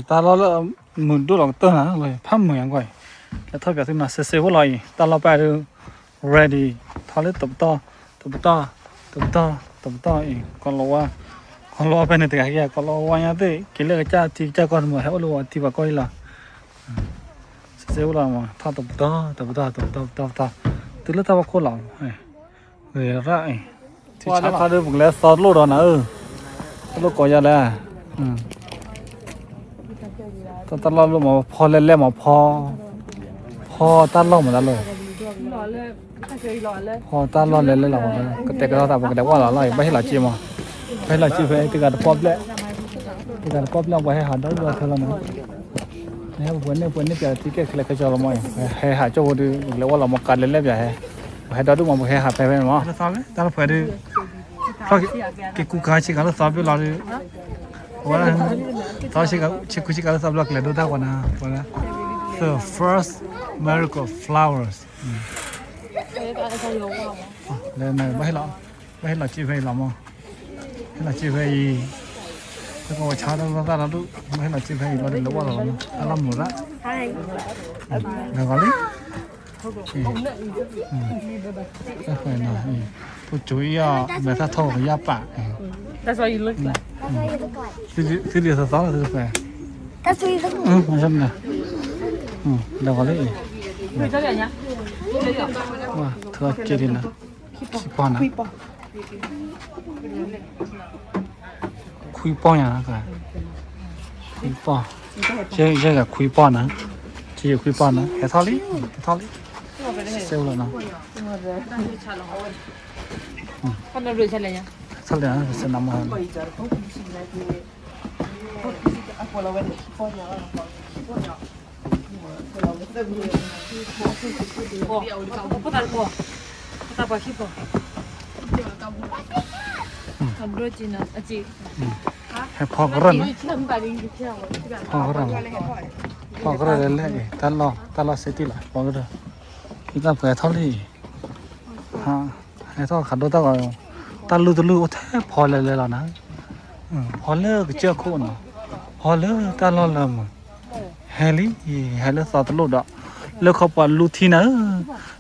ta lo mượn đôi lòng tơ hả rồi phát mượn quay là thôi việc mà sẽ vô lại ta lo bài được ready tháo lấy tập to còn lo bên này thì cái còn lo qua nhà thế cái này cha thì cha con mà hết lo thì bà coi là sẽ vô lại mà tháo tập to từ lúc ta vào cô lòng người ra thì cha ta được một lẽ sót lô đó nữa lô coi ra là ta lo luôn màพอเล่ๆmàพอta lo mà ta loพอta loเล่ๆเราแต่ก็taบอกแต่ว่าเราไม่ให้เราจีมาให้เราจีไปที่การป๊อปแหละที่การป๊อปเราไปให้หาดอกเท่านั้นเนี่ยวันนี้จะที่แก่คืออะไรก็จะเราไม่ให้หาเจ้าดูแล้วว่าเรามาการเล่ๆแบบให้ดอกดูมาให้หาไปมั้งตาเราเผื่อดูเพราะกูการชิการเราสอบอยู่เราดูว่าตอนชิคุชิการสอบหลักเลยดูท่าก่อนนะก่อนนะ the first miracle flowers เลยนะไม่ให้เราจีบให้เรามั้งให้เราจีบให้แล้วก็ว่าชาเราดูไม่ให้เราจีบให้เราเดี๋ยวว่าเราทำหมดละแล้วก็เลยก็ไปนะผู้ช่วยแม่ท่าทองยาปะThat's why you look like. Serious sao là phải. That's why you look like. Mà xem nè. Đâu có lấy. Người cho nhá. Wow, thưa kia đi nè. Khuy nè. Khuy bò nhá cả. Khuy bò. Chơi cả khuy bò nè. Chơi khuy bò nè. Cái thao lý. Sêu rồi nè. Con nào rửa cho nhá. Sao lại nó sẽ nằm hơn. Hãy phò cái rần phò cái rần lên ta lo sẽ tì lại phò cái rần chúng ta phải tháo đi hãy tháo khăn đôi ta gọi ta lưu thế phò lên là nó phò lên cái chưa khô nó phò lên ta lo làm hay lý sao ta lưu đó lưu không phải lưu thi nữa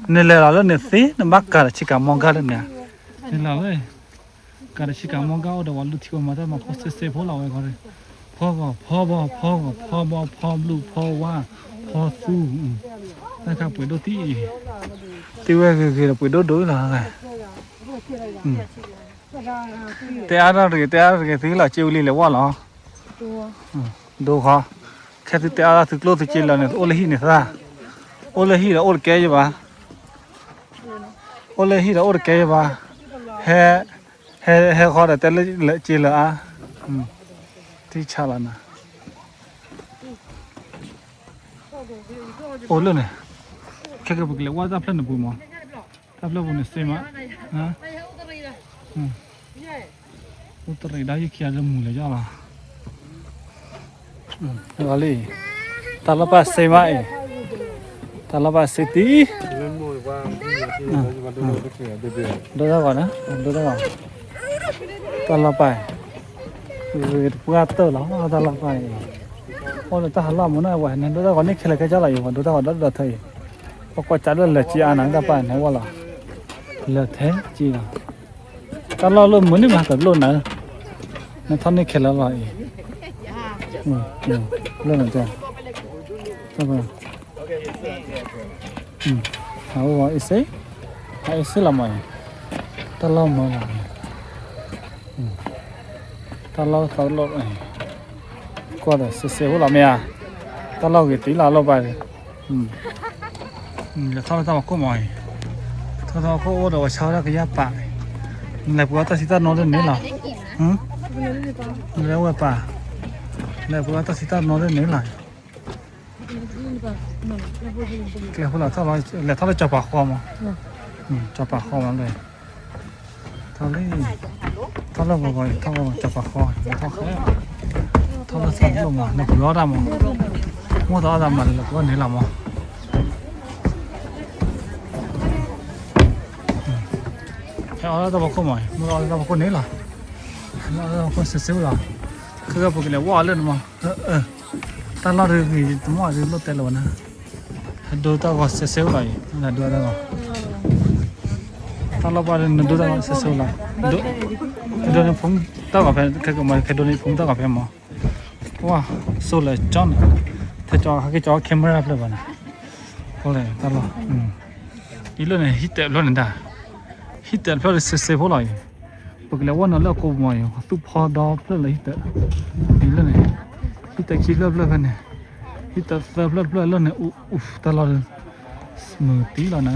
nên là nó xí nó mắc cả chỉ cả mong cả lên nè nên là vậy cả chỉ cả mong cả ở đâu lưu thi mà ta mà có sẽ phò là vậy coi phò lưu phò wa phò su ta cả buổi đôi tí tiêu cái là buổi đôi là này té cái thứ là chiêu li là quá lắm đồ khó cái thứ té ra thực lô thực chiêu là này ô lê hi này ra ô lê hi là ô cái gì bà ô lê hi là ô cái gì bà he khó là té lệ chiêu là thì chả là nè ô luôn này cái bực là quá giáp lên là bùi mỏ giáp lên bùi này xem á hả Ủa đây đã kia ra mù lại cho là gọi đi ta là ba xe mãi ta là ba xe tí đâu ra gọi nữa đâu ra gọi ta là ba qua tơ lắm ta là ba ôi là ta hẳn làm muốn này vậy nên đâu ra gọi nick là cái cho lại còn đâu ra gọi đất là thầy có qua trả là chị ăn ăn ta ba này qua là thế chị nào ta lo luôn muốn đi mà cả luôn nữa nó thân này khét là vậy lên rồi chưa các bạn hảo vậy hãy xí làm mày ta lo mà làm ta lo này qua đây xíu làm mày ta lo cái tí là lo bài là thôi tao có mày thôi tao có ô đồ sao ra cái giáp bạc này bữa ta sẽ nói đến nữa là lấy qua bà này bữa ta sẽ nói đến nữa là cái hôm nào tao nói là tao lấy cho bà khoa mà cho bà khoa mà đây tao lấy gọi tao cho bà khoa tao lấy xong luôn mà này bữa ra mà mua đó ra mà là bữa nữa làm mà ở đâu có mày mua ở đâu có nấy là nó có xíu là cứ cái bực này quá lên mà ta lo được gì tụi mọi thứ lo tệ luôn à đồ tao có sẽ xéo lại là đồ tao có tao lo bao nhiêu đồ tao có sẽ xéu lại đồ này phun tao có phải cái đồ này phun tao có phải mà wow xéo lại chọn thế cho cái chó camera phải không nào có lẽ tao lo ý luôn này hít tệ luôn này đã hít tệ phải là sẽ xéo lại bởi vì làวันนั้นเรากูมาอยู่ตุ๊พอดอเพื่ออะไรแต่นี่เลยฮิตแต่คิดเลิฟกันเนี่ยฮิตแต่เลิฟแล้วเนี่ยอุ๊บตลอดมือตีแล้วนะ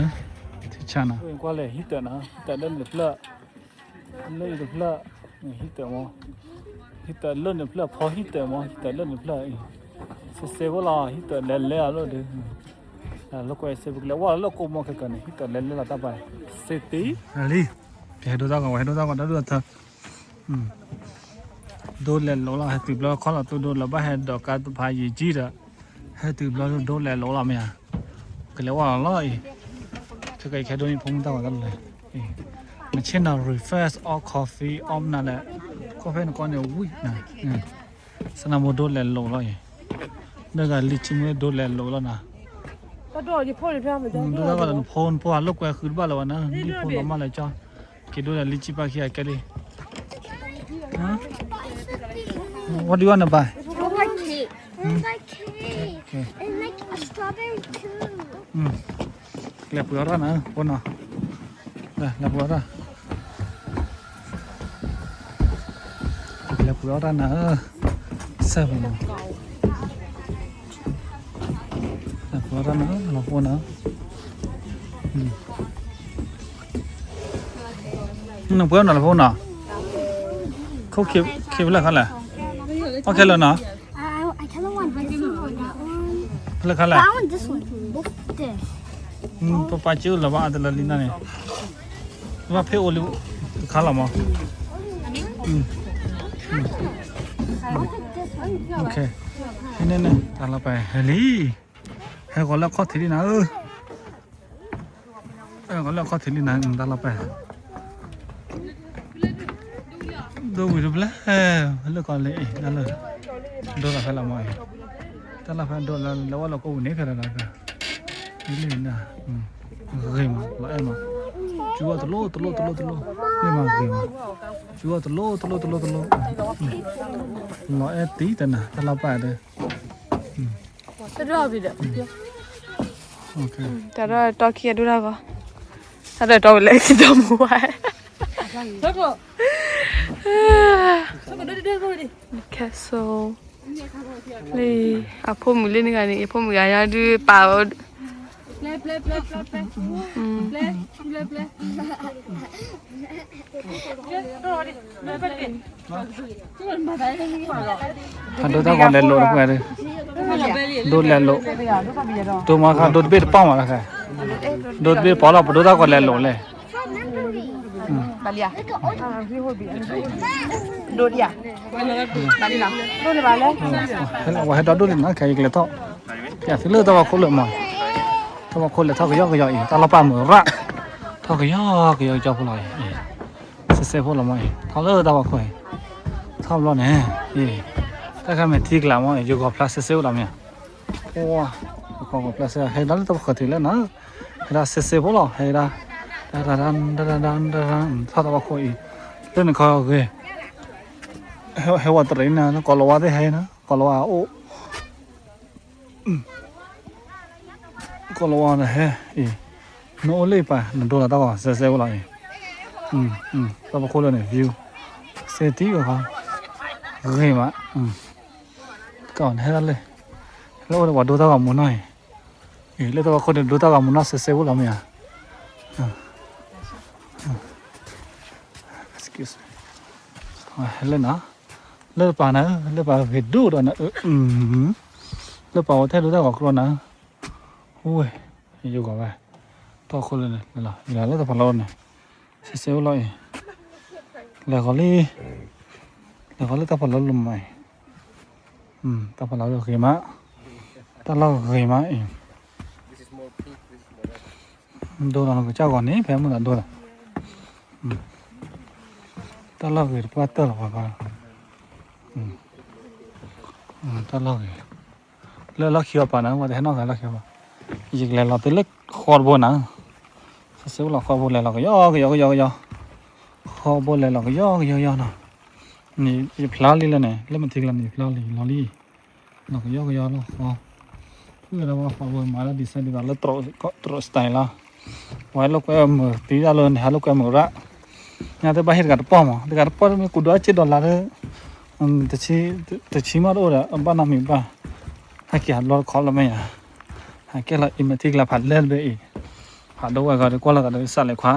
ที่ชนะก็เลยฮิตแต่นะแต่เล่นเลิฟเลยฮิตแต่มั้งฮิตแต่เล่นเลิฟเลยพอฮิตแต่มั้งฮิตแต่เล่นเลิฟเลยเซฟว่าฮิตแต่เล่นเลยแล้วเด้อแล้วก็เซฟบอกแล้วว่าเรากูมาแค่กันฮิตแต่เล่นเลยละตาไปเซตีอะไรเฮดูตาก่อนได้ดูท่าโดนเล่นล้อละให้ติดล้อข้อละตัวโดนละบ้าให้ดอกการตัวพายจีระให้ติดล้อโดนเล่นล้อละมั้ยก็เลยว่าล้ออีถ้าใครแค่โดนพุ่งตากันเลยมันเช่นเรา refresh or coffee อมนั่นแหละกาแฟนก้อนเนี่ยวุ้ยนะสนามโดนเล่นล้อละนี่ก็ลิชิมโดนเล่นล้อละนะก็โดนที่พ่นเลยพี่มันจะดูแล้วก็พ่นเพราะว่าลูกแกขึ้นบ้านแล้วนะนี่พ่นออกมาเลยจ้าคิดดูแล้วลิชิปาขี้ไอ้แกเลยWhat do you want to buy? I like cake. I like cake. Okay. And like a strawberry too. Lẹp bữa ra nữa, con nào. Đây, lẹp bữa ra. Lẹp bữa ra nữa. Sao vậy? Lẹp bữa ra nữa, lẹp bữa nữa. Lẹp bữa nào lẹp bữa nào? Không kịp là khá là. Ok rồi nào. I kind of want this one, that one. Là khá là. I want this one. Both this. Papa chưa là bạn là Lina này. Mà phải ô liu khá là mà. I want this one. Ok. Nên này, ta là phải lý. Hay gọi là có thể đi nào. Gọi là có thể đi nào, ta là phải. Đâu bị được là còn lệ, đó là đâu là phải làm mọi. Ta là phải đâu là cô này phải là cả. Đi lên nè, ghim lại em mà. Chúa tụi lô. Nhưng mà ghim. Chúa tụi lô. Lại tí tên nè, ta làm phải đây. Cái đó bị đấy. Ok. Cái đó to kia đúng không? Cái đó to lại cái đó mua. Rất rồi. Sao mà đưa rồi đi. Castle. Đây, à phô mùi lên cái này, phô mùi cái này đi bảo. Play. Hắn đôi ta còn lên lộ được về đây. Đôi lên lộ. Tôi mà khá đôi biết bao mà khá. Đôi biết bao là đôi ta còn lên lộ này. Balia. Đôi đi à? Balia nào? Đôi đi balia. Thế là ngoài đó đôi nó cái gì to. Cái thứ lơ tao vào khối lượng mà. Tao vào khối lượng thao cái giỏ tao lao mở ra. Thao cái giỏ cho khối lại. Sẽ khối làm mày. Thao lơ tao vào khối. Thao lo nè. Ta cái mình thiệt làm mày, dùng gọt plastic làm nè. Wow, còn gọt plastic hay đó tao khởi thì lên nó. Hay là sẽ khối lo hay là sao tao vào khối. Lên là khó ghê. Hayว่าตัวนี้นะก็รอว่าได้ให้นะก็รอว่าโอ้ก็รอว่านะเฮ้ยโน้เลยป่ะนั่นดูแล้วตาก็เซ่ๆก็เลยตาบอกคนเลยเนี่ยวิวเซตีก็เขาเฮ้ยมาก่อนให้นั่นเลยแล้วว่าดูตาก็มุนหน่อยแล้วตาบอกคนดูตาก็มุนน่าเซ่ๆก็แล้วมั้ยexcuse me เล่นนะเลิกป่านะเลิกป่าเห็ดดูด้วยนะเลิกป่าว่าแท้ดูได้กว่าคนนะโอ้ยอยู่ก่อนไปต่อคนเลยเนี่ยนี่ล่ะอย่าเลิกแต่พอเราเนี่ยเซลล์เลยแล้วก็เลยแต่พอเราลงใหม่แต่พอเราเขียมาแต่เราเขียมาเองดูเราก็เจ้าก่อนนี้แพ้มันดูละแต่เราเขียนว่าเตอร์หรอป่ะ ตลอดแล้วเขียวป่ะนะว่าแต่นอกกันแล้วเขียวป่ะอีกแล้วเราตัวเล็กคอร์บนะเสียวเราคอร์บแล้วเราก็ย่อคอร์บแล้วเราก็ย่อเนาะนี่พลาลีแล้วเนี่ยแล้วมันทิ้งแล้วนี่พลาลีลอลี่เราก็ย่อแล้วอ๋อเพื่อเราว่าคอร์บมาแล้วดีไซน์ดีกว่าแล้วตรสไตล์ละไว้เราก็มือตีจะเลินหาเราก็มือละเนี่ยแต่บ้านเห็ดกันป้อมอ่ะแต่กันป้อมมีกุดว่า$7แต่ชีมาดูแล้วบ้านน้ำมีบ้าถ้าเกี่ยวรถคอแล้วไม่อ่ะถ้าเกี่ยวอิมทิกละผัดเล่นไปอีกผัดด้วยก็แล้วก็สั่นเลยคว้า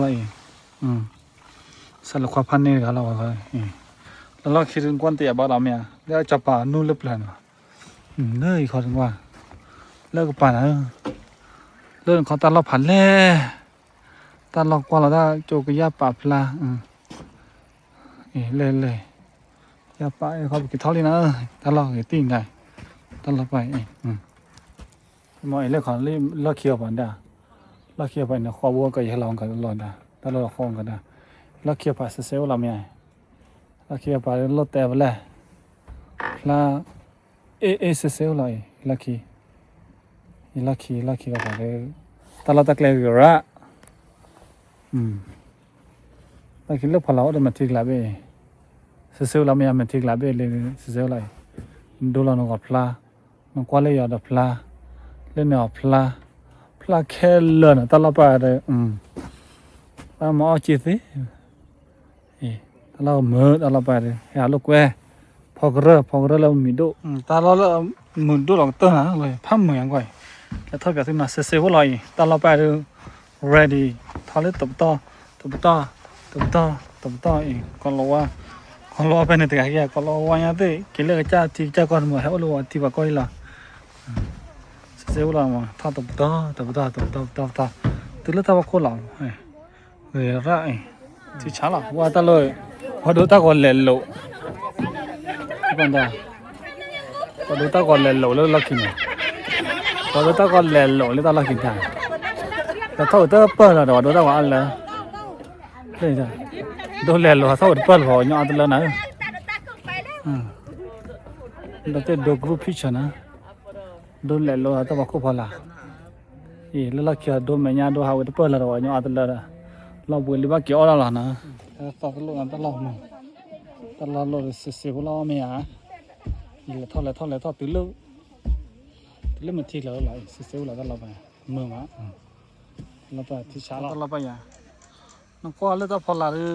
ละอีกสั่นเลยคว้าพันนี่ก็แล้วก็แล้วเราคิดถึงกวนเตียบ้านเราเนี่ยแล้วจะป่านู่นเล็บเลยนะเลยเขาถึงว่าเลิกป่านะเรื่องเขาตอนเราผัดเล่ตอนเรากว่าเราได้โจกยาป่าปลาเลยยาป่าเขาไปกินเท่านี้นะตอนเราเห็นติ้งได้ตอนเราไปมอยเรื่องของเรื่องเคียวผ่านได้เรื่องเคียวผ่านเนี่ยข้อวัวก็ยังลองกันตลอดได้ตลอดคงกันได้เรื่องเคียวผ่านเซลล์เราไม่เรื่องเคียวผ่านรถแต่ไปแล้วลาเอเซลล์เลยลักกี้ก็ผ่านเลยตลอดตะเกียบอยู่ละลักกี้เลือกพอเราได้มาทิ้งละเบ้เซลล์เราไม่มาทิ้งละเบ้เลยเซลล์เลยดูเราหนุ่มกับพลาหนุ่มกว่าเลยยอดพลาเล่นเนี่ยพลาแค่เล่นตลอดไปเลยตามอจิตสิตลอดมือตลอดไปเลยหาลูกแวพอกเรือเรามีดูตลอดเรามือดูหลังเต้นนะเลยพัมมือยังไงแล้วถ้าเกิดที่มาเซลล์เราตลอดไปเลย ready ทอเล็ตบต่ออีกก็รู้ว่าไปในตัวแกก็รู้ว่าอย่างนี้กินเลยจ้าที่จ้าก่อนมือให้รู้ว่าที่ว่าก็อีละเซลล์เรามาท่าตบต่อตื่นแล้วท่าว่าคนเราไรที่ช้าละว่าตลอดพอดูตาก่อนเล่นโลก่อนพอดูตาก่อนเล่นโลแล้วลักกินพอดูตาก่อนเล่นโลแล้วตาลักกินได้แต่ถ้าดูเปิดแล้วดูตาว่าอะไรเลยจ้ะดูเล่นโลถ้าดูเปิดพอเนี่ยอันนั้นนะเราจะดูกรุ๊ปพิชนะดูเล่นโลถ้าว่าคู่พอละแล้วลักกี้ดูเมียดูหาดูเปิดแล้วเนี่ยอันนั้นละเราบุญลิบเกี่ยวอะไรนะตลอดตลอดเสียเราไม่หาเท่าไรตื่นเมื่อที่เราไหลเสียเราตลอดไปเมื่อมาเราไปที่ช้าตลอดไปอย่างน้องก้อนเลือดพอละหรือ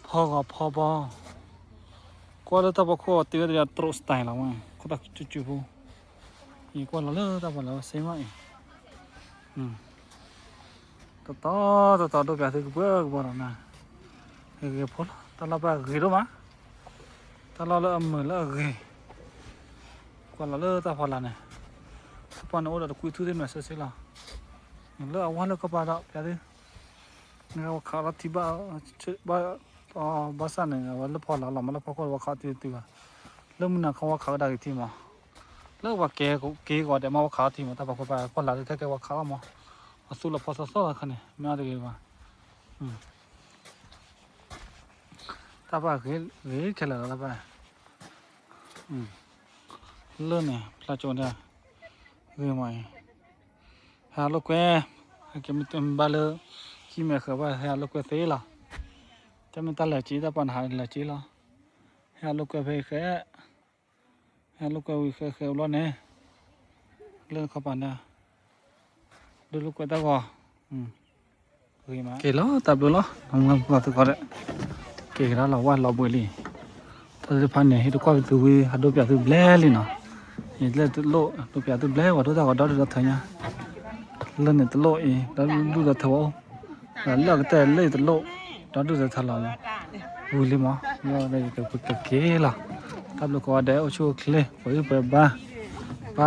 พอก้อนเลือดพอข้อตีก็จะตรสไตล์เราอ่ะก็ตักจุ๊บอีกก้อนเราเลือดพอละเสียไหมต่อดูแบบที่เบิกบ่อนะพอตลอดไปรู้มั้ยตลอดเลยมือเลยก่อนเราเลิกตาพอละเนี่ยปอนโอ้เราคุยทุเรียนมาเสียละเลิกเอาวันเลิกก็ไปแล้วไปดิเนี่ยว่าขาที่บ้านสั่นเนี่ยว่าเลิกพอละเราไม่เลิกพอก็ว่าขาที่ตัวเลิกมันน่ะเขาว่าขาได้ที่มาเลิกว่าเก๋ก่อนแต่มาว่าขาที่มาแต่พอไปพอละที่แค่ว่าขามาสู้เราพอสู้กันเนี่ยไม่เอาดีกว่าตาบ้าแค่ละตาบ้าเลื่อนเนี่ยพลาดโจนได้ไหมหาลูกแกจะมีตัวบาเลขี้แม่เขาว่าหาลูกแกเสียละจะมีตาเหล่จีตาปัญหาเหล่จีละหาลูกแกไปแค่หาลูกแกวิแค่ร้อนเนี่ยเลื่อนเข้าปันได้ดูลูกแกตาก่อเกล้อตับดูล้อทำงานก็ตัวก็ได้เกล้อเราว่าเราบุรีถ้าจะพันเนี่ยให้ทุกคนตัววิหาดูแบบตัวเบลลี่เนาะเห็นเลยตัวโลตัวแบบตัวเบลว่าตัวตาก็ดอดทั้งเนี่ยเล่นเนี่ยตัวโลแล้วดูตัวเท่าแล้วเลิกแต่เล่นตัวโลดอดูตัวเท่าเราบุรีมั้งเราได้ตัวเกล้อตับลูกก็ได้โอชูเคล่ไปบ้าไป